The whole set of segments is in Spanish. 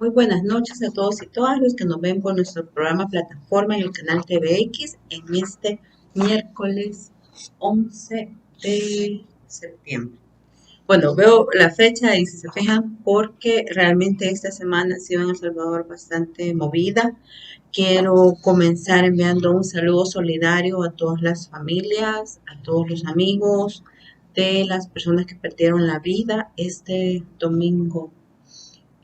Muy buenas noches a todos y todas los que nos ven por nuestro programa plataforma en el canal TVX en este miércoles 11 de septiembre. Bueno, veo la fecha y si se fijan, porque realmente esta semana ha sido en El Salvador bastante movida. Quiero comenzar enviando un saludo solidario a todas las familias, a todos los amigos de las personas que perdieron la vida este domingo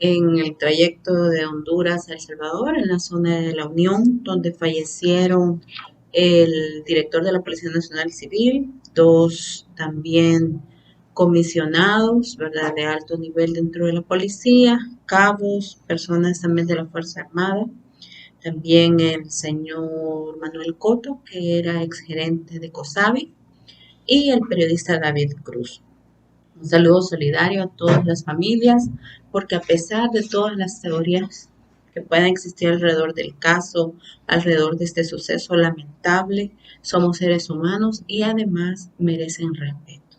en el trayecto de Honduras a El Salvador, en la zona de la Unión, donde fallecieron el director de la Policía Nacional Civil, dos también comisionados, ¿verdad?, de alto nivel dentro de la policía, cabos, personas también de la Fuerza Armada, también el señor Manuel Coto, que era exgerente de COSAVI, y el periodista David Cruz. Un saludo solidario a todas las familias, porque a pesar de todas las teorías que puedan existir alrededor del caso, alrededor de este suceso lamentable, somos seres humanos y además merecen respeto.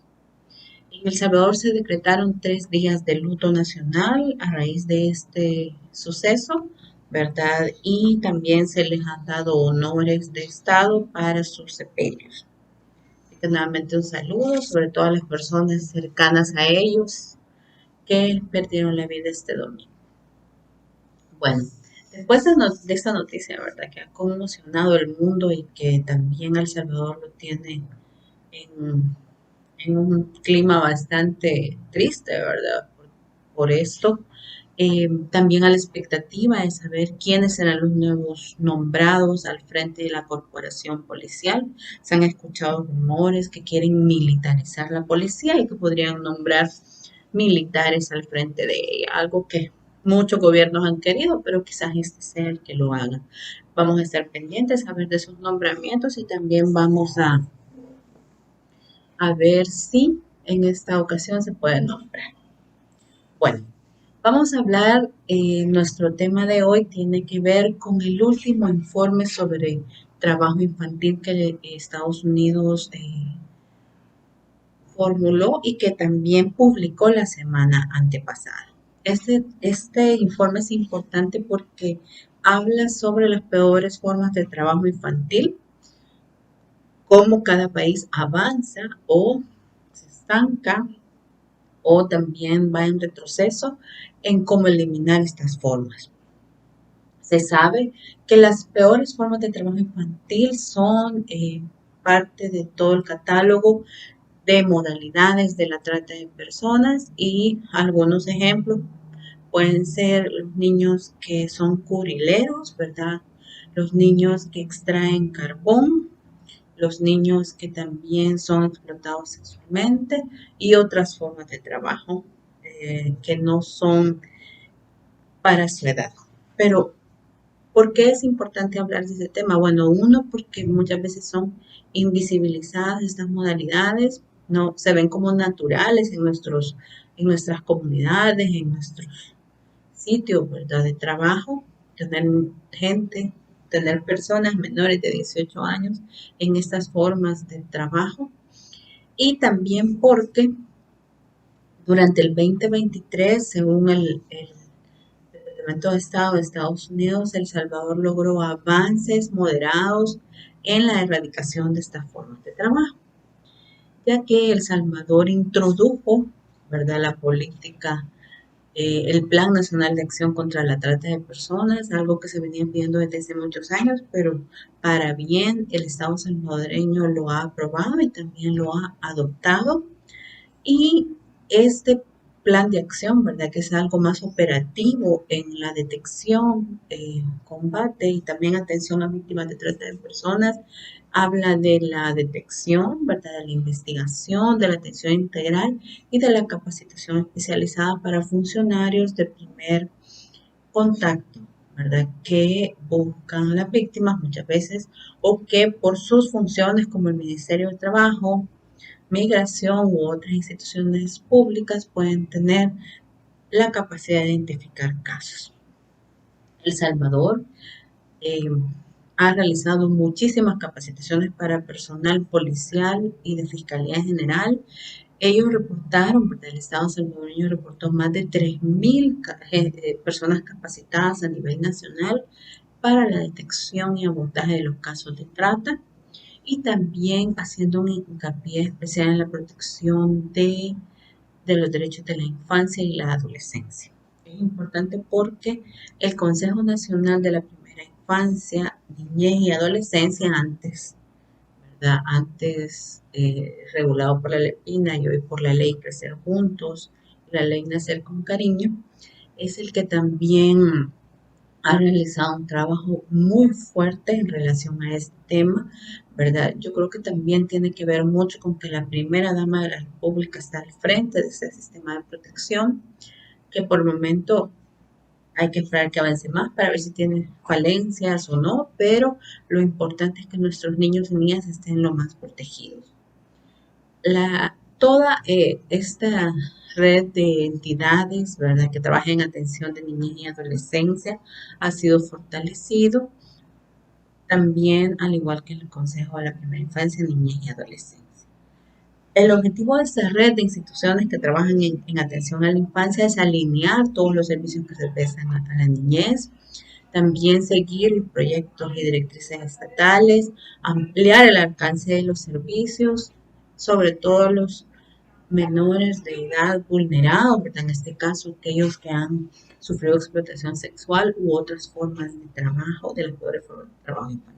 En El Salvador se decretaron 3 días de luto nacional a raíz de este suceso, ¿verdad? Y también se les han dado honores de Estado para sus sepelios. Así que nuevamente un saludo, sobre todo a las personas cercanas a ellos que perdieron la vida este domingo. Bueno, después de esta noticia, ¿verdad?, que ha conmocionado el mundo y que también El Salvador lo tiene en, en un clima bastante triste, ¿verdad? Por esto, también a la expectativa de saber quiénes serán los nuevos nombrados al frente de la corporación policial. Se han escuchado rumores que quieren militarizar la policía y que podrían nombrar militares al frente de ella, algo que muchos gobiernos han querido, pero quizás este sea el que lo haga. Vamos a estar pendientes a ver de sus nombramientos y también vamos a ver si en esta ocasión se puede nombrar. Bueno, vamos a hablar, nuestro tema de hoy tiene que ver con el último informe sobre trabajo infantil que Estados Unidos formuló y que también publicó la semana antepasada. Este informe es importante porque habla sobre las peores formas de trabajo infantil, cómo cada país avanza o se estanca o también va en retroceso en cómo eliminar estas formas. Se sabe que las peores formas de trabajo infantil son parte de todo el catálogo de modalidades de la trata de personas y algunos ejemplos pueden ser los niños que son curileros, ¿verdad? Los niños que extraen carbón, los niños que también son explotados sexualmente y otras formas de trabajo que no son para su edad. Pero, ¿por qué es importante hablar de este tema? Bueno, uno, porque muchas veces son invisibilizadas estas modalidades, no se ven como naturales en nuestras comunidades, en nuestros sitios, ¿verdad?, de trabajo, tener gente, tener personas menores de 18 años en estas formas de trabajo. Y también porque durante el 2023, según el Departamento de Estado de Estados Unidos, El Salvador logró avances moderados en la erradicación de estas formas de trabajo, ya que El Salvador introdujo, ¿verdad?, la política, el Plan Nacional de Acción contra la Trata de Personas, algo que se venía pidiendo desde hace muchos años, pero para bien el Estado salvadoreño lo ha aprobado y también lo ha adoptado. Y este plan de acción, ¿verdad?, que es algo más operativo en la detección, combate y también atención a víctimas de trata de personas, habla de la detección, ¿verdad?, de la investigación, de la atención integral y de la capacitación especializada para funcionarios de primer contacto, ¿verdad?, que buscan a las víctimas muchas veces o que por sus funciones como el Ministerio de Trabajo, Migración u otras instituciones públicas pueden tener la capacidad de identificar casos. El Salvador eh, ha realizado muchísimas capacitaciones para personal policial y de Fiscalía General Ellos reportaron, ¿verdad? El Estado salvadoreño reportó más de 3.000 personas capacitadas a nivel nacional para la detección y abordaje de los casos de trata y también haciendo un hincapié especial en la protección de los derechos de la infancia y la adolescencia. Es importante porque el Consejo Nacional de la Primera Infancia, Niñez y Adolescencia, ¿verdad? Antes regulado por la LEPINA y hoy por la ley Crecer Juntos, la ley Nacer con Cariño, es el que también ha realizado un trabajo muy fuerte en relación a este tema, ¿verdad? Yo creo que también tiene que ver mucho con que la primera dama de la República está al frente de este sistema de protección, que por el momento hay que esperar que avance más para ver si tiene falencias o no, pero lo importante es que nuestros niños y niñas estén lo más protegidos. Toda esta red de entidades, ¿verdad?, que trabajan en atención de niñez y adolescencia ha sido fortalecido también, al igual que el Consejo de la Primera Infancia, Niñez y Adolescencia. El objetivo de esta red de instituciones que trabajan en atención a la infancia es alinear todos los servicios que se prestan a la niñez, también seguir los proyectos y directrices estatales, ampliar el alcance de los servicios, sobre todo los menores de edad vulnerados, ¿verdad? En este caso aquellos que han sufrido explotación sexual u otras formas de trabajo, de las peores formas de trabajo infantil.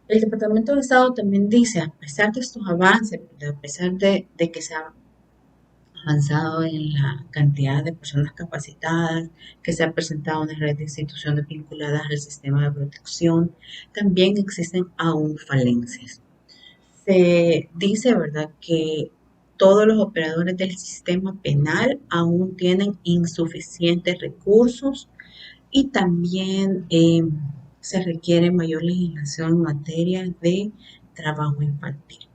El Departamento de Estado también dice, a pesar de estos avances, ¿verdad? A pesar de que se ha avanzado en la cantidad de personas capacitadas, que se ha presentado una red de instituciones vinculadas al sistema de protección, también existen aún falencias. Se dice, ¿verdad?, que todos los operadores del sistema penal aún tienen insuficientes recursos y también se requiere mayor legislación en materia de trabajo infantil.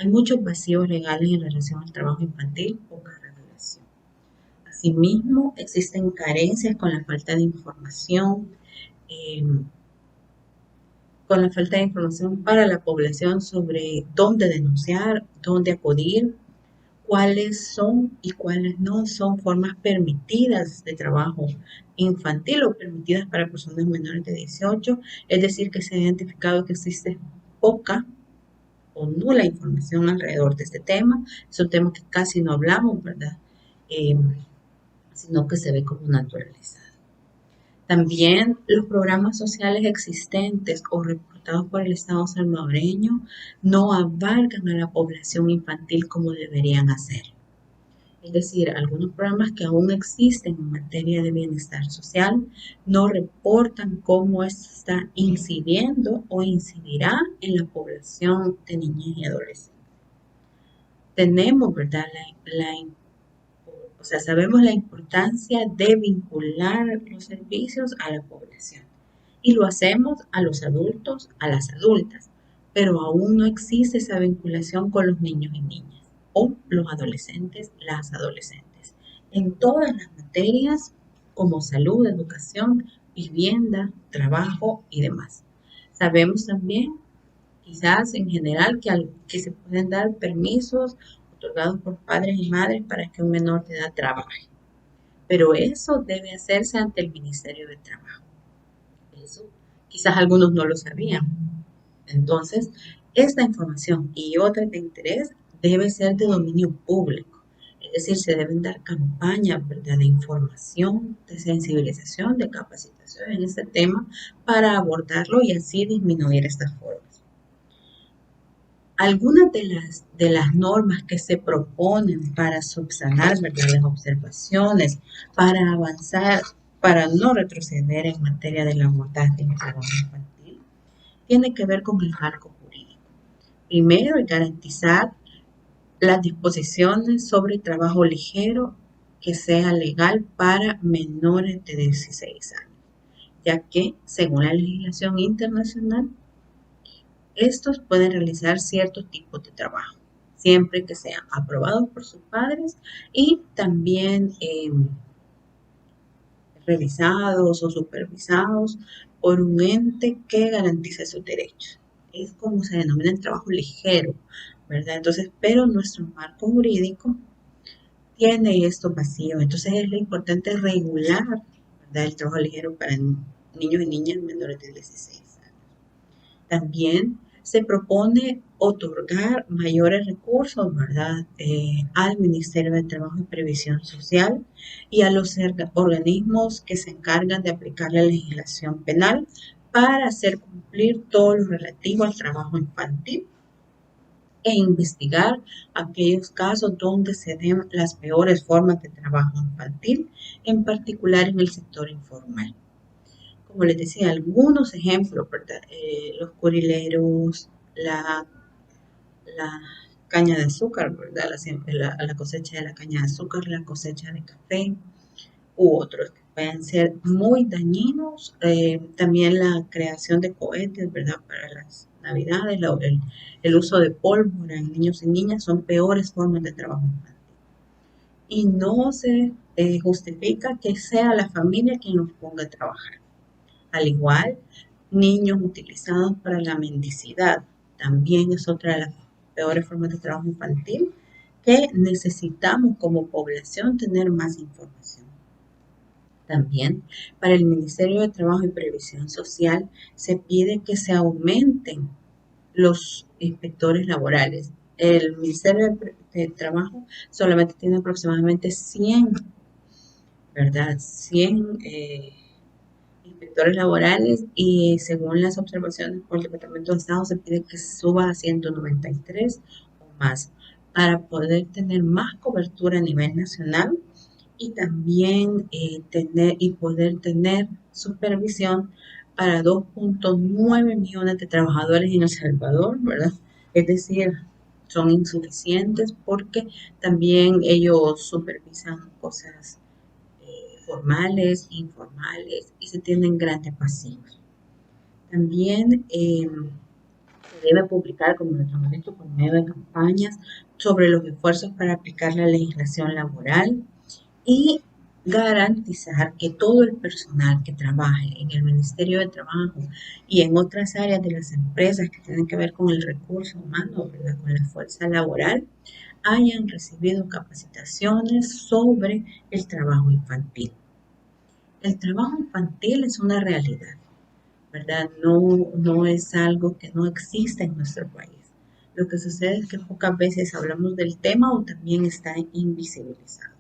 Hay muchos vacíos legales en relación al trabajo infantil, poca regulación. Asimismo, existen carencias eh, con la falta de información para la población sobre dónde denunciar, dónde acudir, cuáles son y cuáles no son formas permitidas de trabajo infantil o permitidas para personas menores de 18, es decir, que se ha identificado que existe poca o nula información alrededor de este tema. Es un tema que casi no hablamos, ¿verdad? Eh, Sino que se ve como naturalizado. También los programas sociales existentes o reportados por el Estado salvadoreño no abarcan a la población infantil como deberían hacer. Es decir, algunos programas que aún existen en materia de bienestar social no reportan cómo esto está incidiendo o incidirá en la población de niñez y adolescentes. Tenemos, ¿verdad?, o sea, sabemos la importancia de vincular los servicios a la población y lo hacemos a los adultos, a las adultas, pero aún no existe esa vinculación con los niños y niñas o los adolescentes, las adolescentes, en todas las materias como salud, educación, vivienda, trabajo y demás. Sabemos también, quizás en general, que se pueden dar permisos otorgados por padres y madres para que un menor de edad trabaje, pero eso debe hacerse ante el Ministerio de Trabajo. Eso quizás algunos no lo sabían. Entonces, esta información y otras de interés debe ser de dominio público. Es decir, se deben dar campañas, ¿verdad?, de información, de sensibilización, de capacitación en este tema para abordarlo y así disminuir estas formas. Algunas de las normas que se proponen para subsanar, ¿verdad?, las observaciones, para avanzar, para no retroceder en materia del abordaje del trabajo infantil, tiene que ver con el marco jurídico. Primero, el garantizar las disposiciones sobre trabajo ligero que sea legal para menores de 16 años, ya que, según la legislación internacional, estos pueden realizar ciertos tipos de trabajo, siempre que sean aprobados por sus padres y también revisados o supervisados por un ente que garantice sus derechos. Es como se denomina el trabajo ligero, ¿verdad? Entonces, pero nuestro marco jurídico tiene estos vacíos. Entonces es importante regular, ¿verdad?, el trabajo ligero para niños y niñas menores de 16 años. También se propone otorgar mayores recursos, ¿verdad?, al Ministerio de Trabajo y Previsión Social y a los organismos que se encargan de aplicar la legislación penal para hacer cumplir todo lo relativo al trabajo infantil e investigar aquellos casos donde se den las peores formas de trabajo infantil, en particular en el sector informal. Como les decía, algunos ejemplos, ¿verdad? Los corileros, la caña de azúcar, ¿verdad? La cosecha de la caña de azúcar, la cosecha de café, u otros que pueden ser muy dañinos. También la creación de cohetes, ¿verdad? Para las navidades, el uso de pólvora en niños y niñas son peores formas de trabajo infantil. Y no se justifica que sea la familia quien los ponga a trabajar. Al igual, niños utilizados para la mendicidad también es otra de las peores formas de trabajo infantil que necesitamos como población tener más información. También para el Ministerio de Trabajo y Previsión Social se pide que se aumenten los inspectores laborales. El Ministerio de Trabajo solamente tiene aproximadamente 100, ¿verdad? 100 inspectores laborales y según las observaciones por el Departamento de Estado se pide que se suba a 193 o más para poder tener más cobertura a nivel nacional y también poder tener supervisión para 2.9 millones de trabajadores en El Salvador, ¿verdad? Es decir, son insuficientes porque también ellos supervisan cosas formales, informales y se tienen grandes pasivos. También se debe publicar, como lo hemos visto, por medio de campañas sobre los esfuerzos para aplicar la legislación laboral y garantizar que todo el personal que trabaje en el Ministerio de Trabajo y en otras áreas de las empresas que tienen que ver con el recurso humano, ¿verdad?, con la fuerza laboral, hayan recibido capacitaciones sobre el trabajo infantil. El trabajo infantil es una realidad, ¿verdad? No es algo que no existe en nuestro país. Lo que sucede es que pocas veces hablamos del tema o también está invisibilizado.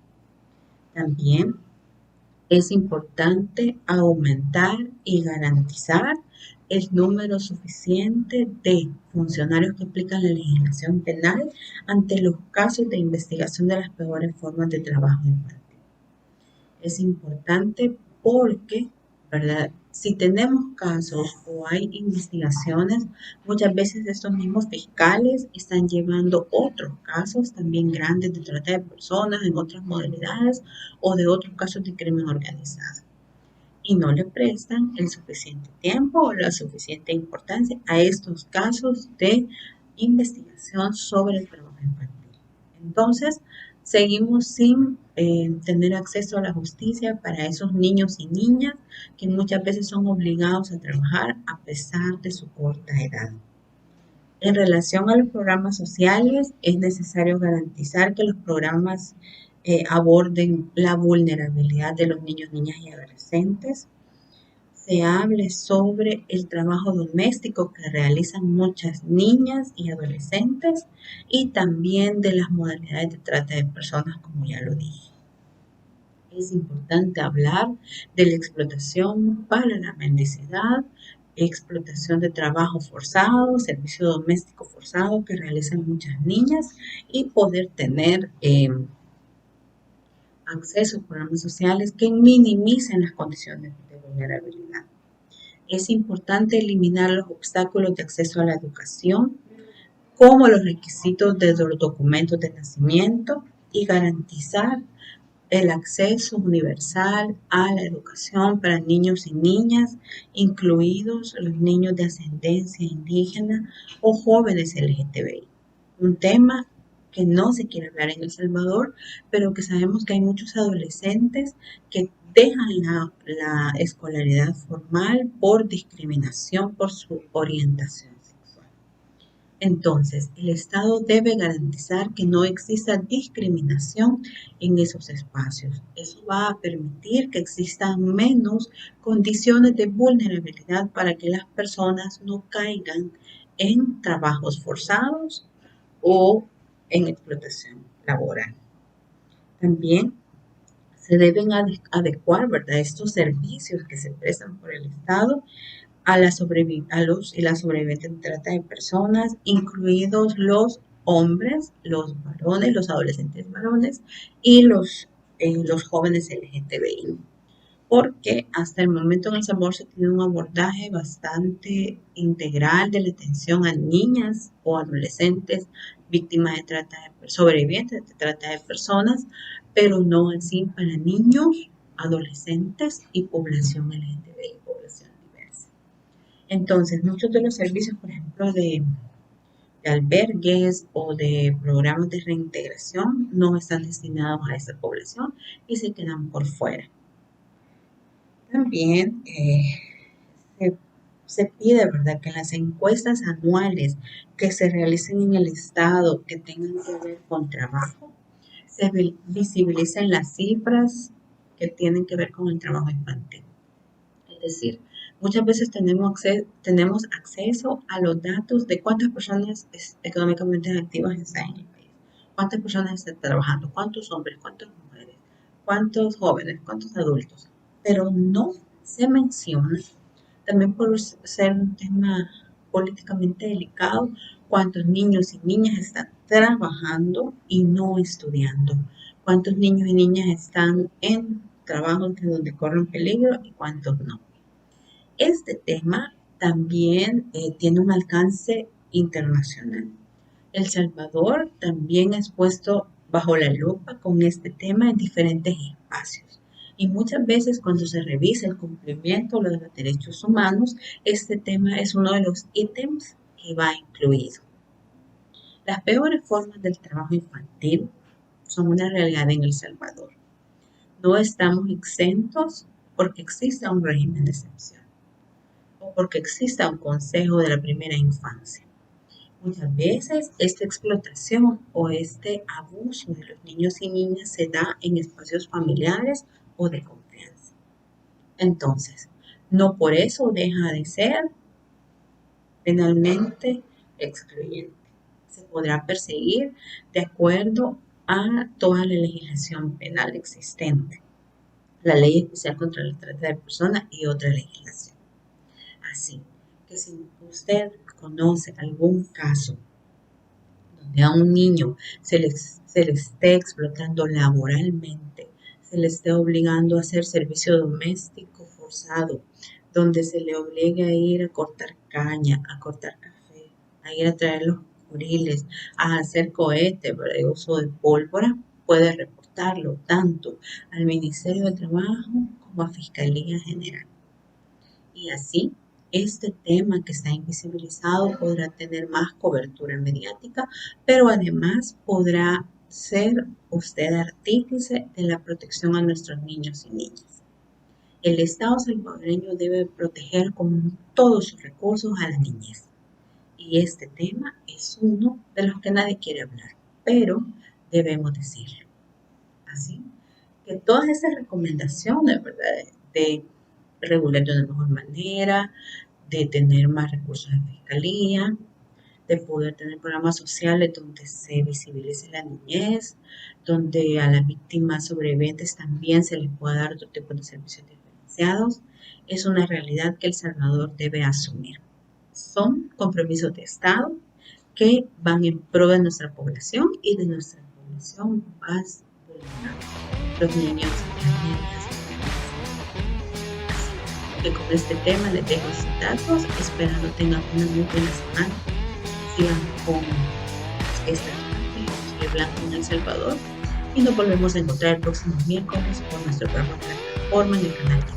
También es importante aumentar y garantizar el número suficiente de funcionarios que aplican la legislación penal ante los casos de investigación de las peores formas de trabajo infantil. Es importante porque, ¿verdad?, si tenemos casos o hay investigaciones, muchas veces estos mismos fiscales están llevando otros casos también grandes de trata de personas en otras modalidades o de otros casos de crimen organizado y no le prestan el suficiente tiempo o la suficiente importancia a estos casos de investigación sobre el trabajo infantil. Entonces, seguimos sin tener acceso a la justicia para esos niños y niñas que muchas veces son obligados a trabajar a pesar de su corta edad. En relación a los programas sociales, es necesario garantizar que los programas aborden la vulnerabilidad de los niños, niñas y adolescentes. Se hable sobre el trabajo doméstico que realizan muchas niñas y adolescentes y también de las modalidades de trata de personas, como ya lo dije. Es importante hablar de la explotación para la mendicidad, explotación de trabajo forzado, servicio doméstico forzado que realizan muchas niñas y poder tener acceso a programas sociales que minimicen las condiciones de vulnerabilidad. Es importante eliminar los obstáculos de acceso a la educación, como los requisitos de los documentos de nacimiento y garantizar el acceso universal a la educación para niños y niñas, incluidos los niños de ascendencia indígena o jóvenes LGTBI. Un tema que no se quiere hablar en El Salvador, pero que sabemos que hay muchos adolescentes que dejan la escolaridad formal por discriminación por su orientación sexual. Entonces, el Estado debe garantizar que no exista discriminación en esos espacios. Eso va a permitir que existan menos condiciones de vulnerabilidad para que las personas no caigan en trabajos forzados o en explotación laboral. También se deben adecuar, ¿verdad?, estos servicios que se prestan por el Estado a la sobrevivientes de trata de personas, incluidos los hombres, los varones, los adolescentes varones y los jóvenes LGTBI. Porque hasta el momento en El Salvador se tiene un abordaje bastante integral de la atención a niñas o adolescentes víctimas de sobrevivientes de trata de personas, pero no así para niños, adolescentes y población LGTBI, población diversa. Entonces, muchos de los servicios, por ejemplo, de albergues o de programas de reintegración no están destinados a esa población y se quedan por fuera. También se pide, ¿verdad?, que las encuestas anuales que se realicen en el Estado que tengan que ver con trabajo, se visibilicen las cifras que tienen que ver con el trabajo infantil. Es decir, muchas veces tenemos acceso a los datos de cuántas personas económicamente activas están en el país, cuántas personas están trabajando, cuántos hombres, cuántas mujeres, cuántos jóvenes, cuántos adultos, pero no se menciona, también por ser un tema políticamente delicado, cuántos niños y niñas están trabajando y no estudiando, cuántos niños y niñas están en trabajos donde corren peligro y cuántos no. Este tema también tiene un alcance internacional. El Salvador también es puesto bajo la lupa con este tema en diferentes espacios. Y muchas veces cuando se revisa el cumplimiento de los derechos humanos, este tema es uno de los ítems que va incluido. Las peores formas del trabajo infantil son una realidad en El Salvador. No estamos exentos porque exista un régimen de excepción o porque exista un consejo de la primera infancia. Muchas veces esta explotación o este abuso de los niños y niñas se da en espacios familiares o de confianza. Entonces, no por eso deja de ser penalmente excluyente. Se podrá perseguir de acuerdo a toda la legislación penal existente, la Ley Especial contra la Trata de Personas y otra legislación. Así que si usted conoce algún caso donde a un niño se le esté explotando laboralmente, se le esté obligando a hacer servicio doméstico forzado, donde se le obligue a ir a cortar caña, a cortar café, a ir a traer los curiles, a hacer cohetes de uso de pólvora, puede reportarlo tanto al Ministerio de Trabajo como a Fiscalía General. Y así, este tema que está invisibilizado podrá tener más cobertura mediática, pero además podrá ser usted artífice de la protección a nuestros niños y niñas. El Estado salvadoreño debe proteger con todos sus recursos a la niñez. Y este tema es uno de los que nadie quiere hablar, pero debemos decirlo. Así que todas esas recomendaciones, ¿verdad?, de regular de una mejor manera, de tener más recursos de fiscalía, de poder tener programas sociales donde se visibilice la niñez, donde a las víctimas sobrevivientes también se les pueda dar otro tipo de servicios diferenciados, es una realidad que El Salvador debe asumir. Son compromisos de Estado que van en pro de nuestra población y de nuestra población más vulnerable, los niños y las niñas. Que con este tema les dejo sus datos, esperando tengan una muy buena semana, sigan con esta de Blanco en El Salvador y nos volvemos a encontrar el próximo miércoles por nuestro programa de la plataforma en el canal.